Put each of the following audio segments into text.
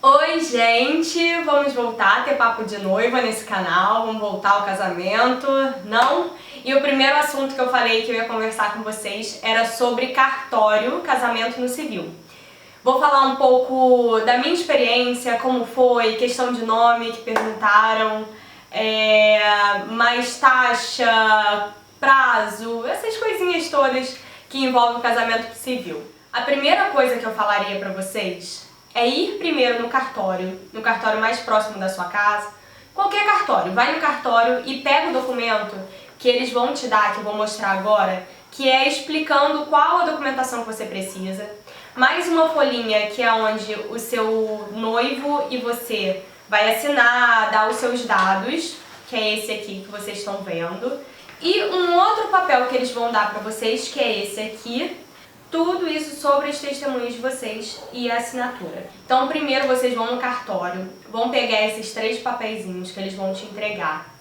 Oi, gente! Vamos voltar a ter papo de noiva nesse canal, vamos voltar ao casamento, não? E o primeiro assunto que eu falei que eu ia conversar com vocês era sobre cartório, casamento no civil. Vou falar um pouco da minha experiência, como foi, questão de nome que perguntaram, mais taxa, prazo, essas coisinhas todas que envolvem o casamento civil. A primeira coisa que eu falaria pra vocês é ir primeiro no cartório mais próximo da sua casa, qualquer cartório, vai no cartório e pega o documento que eles vão te dar, que eu vou mostrar agora, que é explicando qual a documentação que você precisa, mais uma folhinha que é onde o seu noivo e você vai assinar, dar os seus dados, que é esse aqui que vocês estão vendo, e um outro papel que eles vão dar pra vocês, que é esse aqui. Tudo isso sobre as testemunhas de vocês e a assinatura. Então, primeiro vocês vão no cartório, vão pegar esses 3 papeizinhos que eles vão te entregar.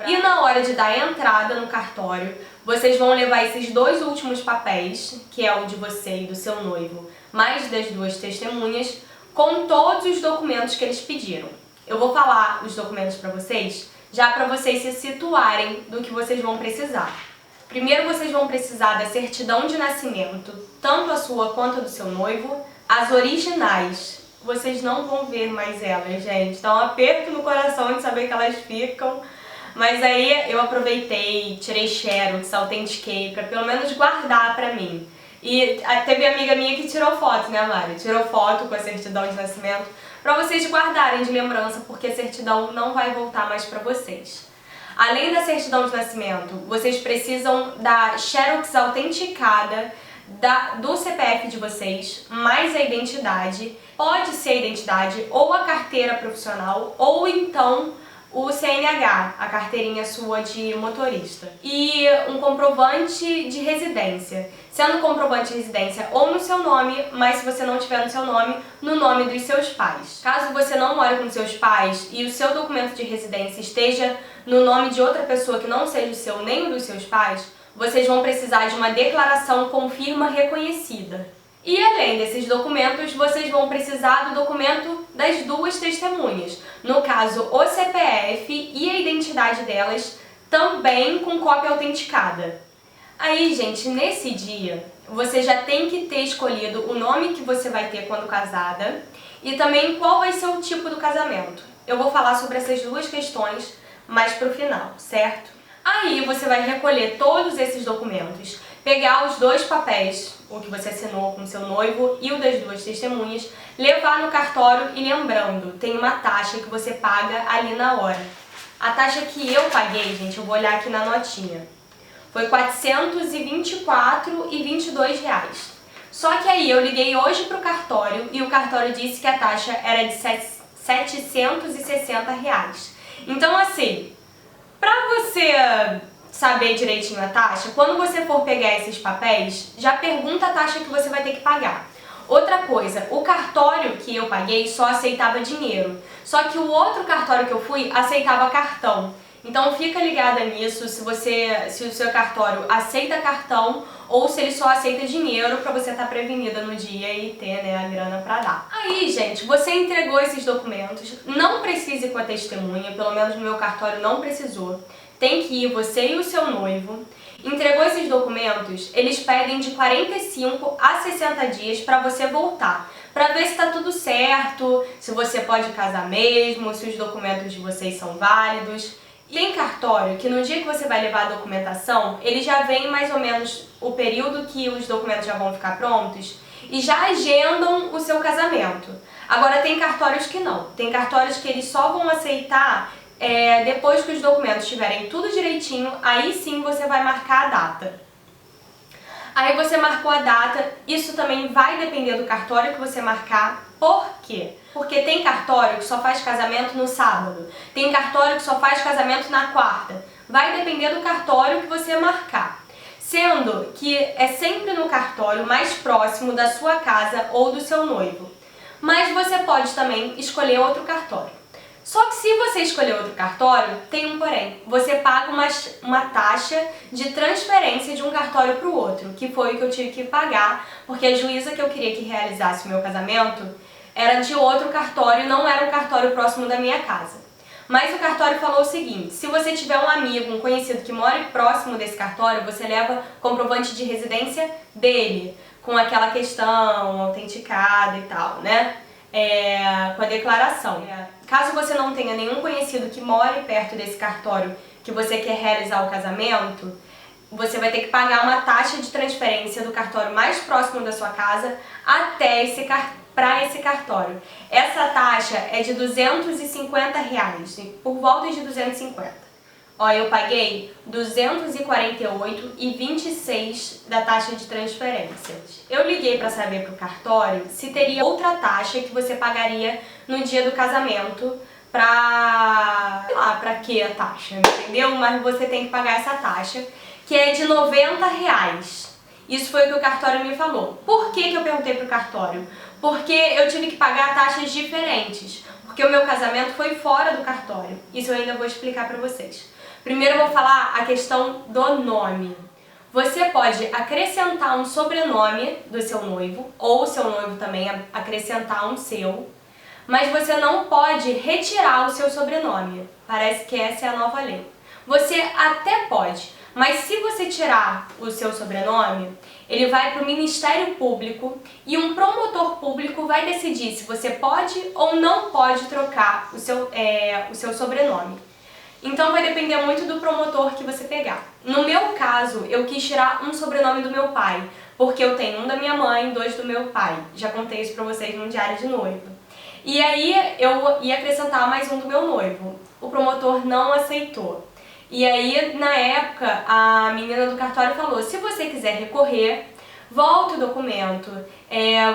E na hora de dar a entrada no cartório, vocês vão levar esses 2 últimos papéis, que é o de você e do seu noivo, mais das 2 testemunhas, com todos os documentos que eles pediram. Eu vou falar os documentos para vocês, já para vocês se situarem do que vocês vão precisar. Primeiro vocês vão precisar da certidão de nascimento, tanto a sua quanto a do seu noivo, as originais. Vocês não vão ver mais elas, gente. Dá um aperto no coração de saber que elas ficam. Mas aí eu aproveitei, tirei xerox, autentiquei, pra pelo menos guardar pra mim. E teve amiga minha que tirou foto, né, Mari? Tirou foto com a certidão de nascimento pra vocês guardarem de lembrança, porque a certidão não vai voltar mais pra vocês. Além da certidão de nascimento, vocês precisam da xerox autenticada do CPF de vocês, mais a identidade. Pode ser a identidade ou a carteira profissional, ou então o CNH, a carteirinha sua de motorista. E um comprovante de residência. Sendo um comprovante de residência ou no seu nome, mas se você não tiver no seu nome, no nome dos seus pais. Caso você não more com seus pais e o seu documento de residência esteja no nome de outra pessoa que não seja o seu nem o dos seus pais, vocês vão precisar de uma declaração com firma reconhecida. E além desses documentos, vocês vão precisar do documento das 2 testemunhas. No caso, o CPF e a identidade delas, também com cópia autenticada. Aí, gente, nesse dia, você já tem que ter escolhido o nome que você vai ter quando casada e também qual vai ser o tipo do casamento. Eu vou falar sobre essas 2 questões mais pro final, certo? Aí você vai recolher todos esses documentos, pegar os 2 papéis, o que você assinou com seu noivo e o das 2 testemunhas, levar no cartório e lembrando, tem uma taxa que você paga ali na hora. A taxa que eu paguei, gente, eu vou olhar aqui na notinha, foi R$ 424,22 reais. Só que aí eu liguei hoje pro cartório e o cartório disse que a taxa era de R$ 760 reais. Então assim, pra você saber direitinho a taxa, quando você for pegar esses papéis, já pergunta a taxa que você vai ter que pagar. Outra coisa, o cartório que eu paguei só aceitava dinheiro, só que o outro cartório que eu fui aceitava cartão. Então fica ligada nisso, se o seu cartório aceita cartão ou se ele só aceita dinheiro, pra você estar prevenida no dia e ter, né, a grana pra dar. Aí, gente, você entregou esses documentos, não precisa ir com a testemunha, pelo menos no meu cartório não precisou. Tem que ir você e o seu noivo. Entregou esses documentos, eles pedem de 45 a 60 dias para você voltar, para ver se está tudo certo, se você pode casar mesmo, se os documentos de vocês são válidos. E tem cartório que no dia que você vai levar a documentação, ele já vem mais ou menos o período que os documentos já vão ficar prontos e já agendam o seu casamento. Agora tem cartórios que não, tem cartórios que eles só vão aceitar depois que os documentos estiverem tudo direitinho, aí sim você vai marcar a data. Aí você marcou a data, isso também vai depender do cartório que você marcar. Por quê? Porque tem cartório que só faz casamento no sábado, tem cartório que só faz casamento na quarta. Vai depender do cartório que você marcar. Sendo que é sempre no cartório mais próximo da sua casa ou do seu noivo. Mas você pode também escolher outro cartório. Só que se você escolher outro cartório, tem um porém. Você paga uma taxa de transferência de um cartório para o outro, que foi o que eu tive que pagar, porque a juíza que eu queria que realizasse o meu casamento era de outro cartório, não era um cartório próximo da minha casa. Mas o cartório falou o seguinte: se você tiver um amigo, um conhecido que mora próximo desse cartório, você leva comprovante de residência dele, com aquela questão autenticada e tal, né? Com a declaração. Caso você não tenha nenhum conhecido que more perto desse cartório que você quer realizar o casamento, você vai ter que pagar uma taxa de transferência do cartório mais próximo da sua casa até para esse cartório. Essa taxa é de R$250, por volta de 250. Ó, eu paguei R$ 248,26 da taxa de transferência. Eu liguei para saber pro cartório se teria outra taxa que você pagaria no dia do casamento sei lá, pra que a taxa, entendeu? Mas você tem que pagar essa taxa, que é de R$90. Isso foi o que o cartório me falou. Por que eu perguntei pro cartório? Porque eu tive que pagar taxas diferentes, porque o meu casamento foi fora do cartório. Isso eu ainda vou explicar pra vocês. Primeiro eu vou falar a questão do nome. Você pode acrescentar um sobrenome do seu noivo, ou o seu noivo também acrescentar um seu, mas você não pode retirar o seu sobrenome. Parece que essa é a nova lei. Você até pode, mas se você tirar o seu sobrenome, ele vai para o Ministério Público e um promotor público vai decidir se você pode ou não pode trocar o seu sobrenome. Então vai depender muito do promotor que você pegar. No meu caso, eu quis tirar um sobrenome do meu pai, porque eu tenho um da minha mãe, dois do meu pai. Já contei isso pra vocês no diário de noiva. E aí eu ia acrescentar mais um do meu noivo. O promotor não aceitou. E aí, na época, a menina do cartório falou: se você quiser recorrer, volta o documento,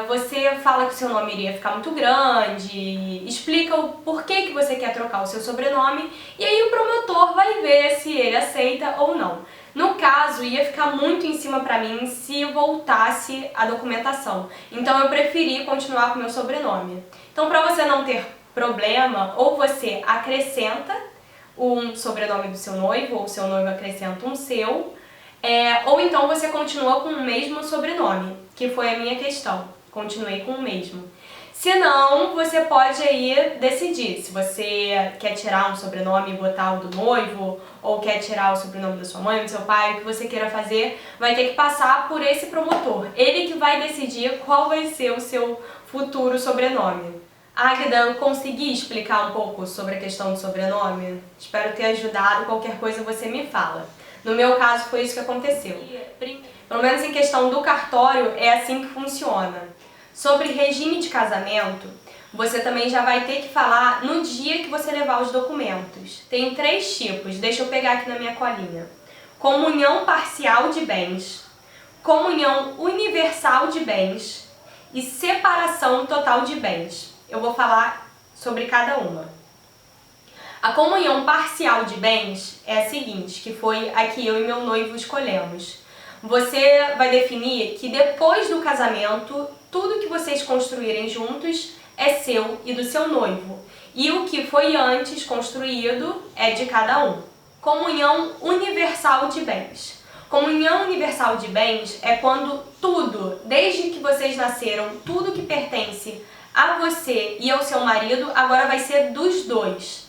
você fala que o seu nome iria ficar muito grande, explica o porquê que você quer trocar o seu sobrenome, e aí o promotor vai ver se ele aceita ou não. No caso, ia ficar muito em cima pra mim se voltasse a documentação, então eu preferi continuar com o meu sobrenome. Então, pra você não ter problema, ou você acrescenta um sobrenome do seu noivo, ou o seu noivo acrescenta um seu, ou então você continua com o mesmo sobrenome, que foi a minha questão. Continuei com o mesmo. Se não, você pode aí decidir se você quer tirar um sobrenome e botar o do noivo, ou quer tirar o sobrenome da sua mãe, do seu pai, o que você queira fazer, vai ter que passar por esse promotor. Ele que vai decidir qual vai ser o seu futuro sobrenome. Águida, eu consegui explicar um pouco sobre a questão do sobrenome? Espero ter ajudado, qualquer coisa você me fala. No meu caso foi isso que aconteceu. Pelo menos em questão do cartório é assim que funciona. Sobre regime de casamento, você também já vai ter que falar no dia que você levar os documentos. Tem 3 tipos, deixa eu pegar aqui na minha colinha. Comunhão parcial de bens, comunhão universal de bens e separação total de bens. Eu vou falar sobre cada uma. A comunhão parcial de bens é a seguinte, que foi a que eu e meu noivo escolhemos. Você vai definir que depois do casamento, tudo que vocês construírem juntos é seu e do seu noivo. E o que foi antes construído é de cada um. Comunhão universal de bens. Comunhão universal de bens é quando tudo, desde que vocês nasceram, tudo que pertence a você e ao seu marido, agora vai ser dos dois.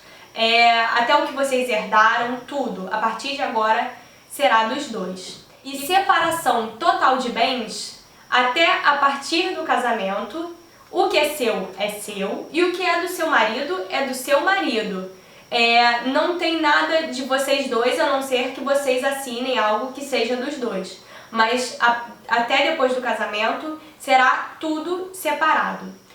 Até o que vocês herdaram, tudo, a partir de agora, será dos dois. E separação total de bens, até a partir do casamento, o que é seu e o que é do seu marido é do seu marido. Não tem nada de vocês dois, a não ser que vocês assinem algo que seja dos dois. Mas até depois do casamento, será tudo separado.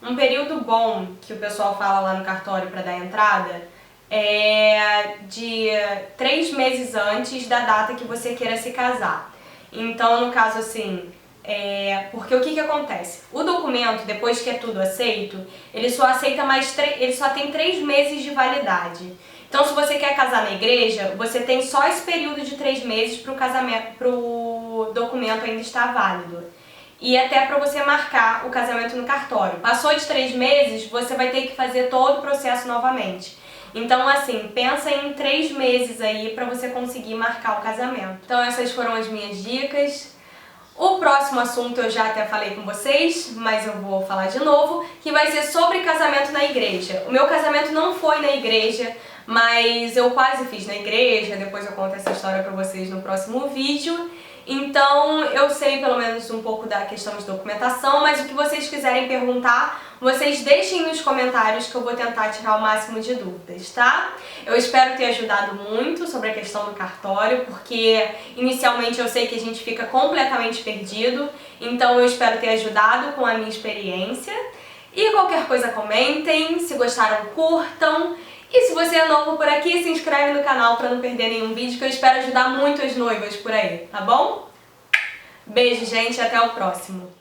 Um período bom que o pessoal fala lá no cartório para dar entrada é de 3 meses antes da data que você queira se casar. Então, no caso assim, porque o que acontece? O documento, depois que é tudo aceito, ele só aceita ele só tem 3 meses de validade. Então, se você quer casar na igreja, você tem só esse período de 3 meses para o documento ainda estar válido. E até para você marcar o casamento no cartório. Passou de 3 meses, você vai ter que fazer todo o processo novamente. Então, assim, pensa em 3 meses aí para você conseguir marcar o casamento. Então, essas foram as minhas dicas. O próximo assunto eu já até falei com vocês, mas eu vou falar de novo, que vai ser sobre casamento na igreja. O meu casamento não foi na igreja, mas eu quase fiz na igreja, depois eu conto essa história pra vocês no próximo vídeo. Então eu sei pelo menos um pouco da questão de documentação, mas o que vocês quiserem perguntar, vocês deixem nos comentários que eu vou tentar tirar o máximo de dúvidas, tá? Eu espero ter ajudado muito sobre a questão do cartório, porque inicialmente eu sei que a gente fica completamente perdido, então eu espero ter ajudado com a minha experiência. E qualquer coisa comentem, se gostaram curtam. E se você é novo por aqui, se inscreve no canal para não perder nenhum vídeo, que eu espero ajudar muito as noivas por aí, tá bom? Beijo, gente, e até o próximo.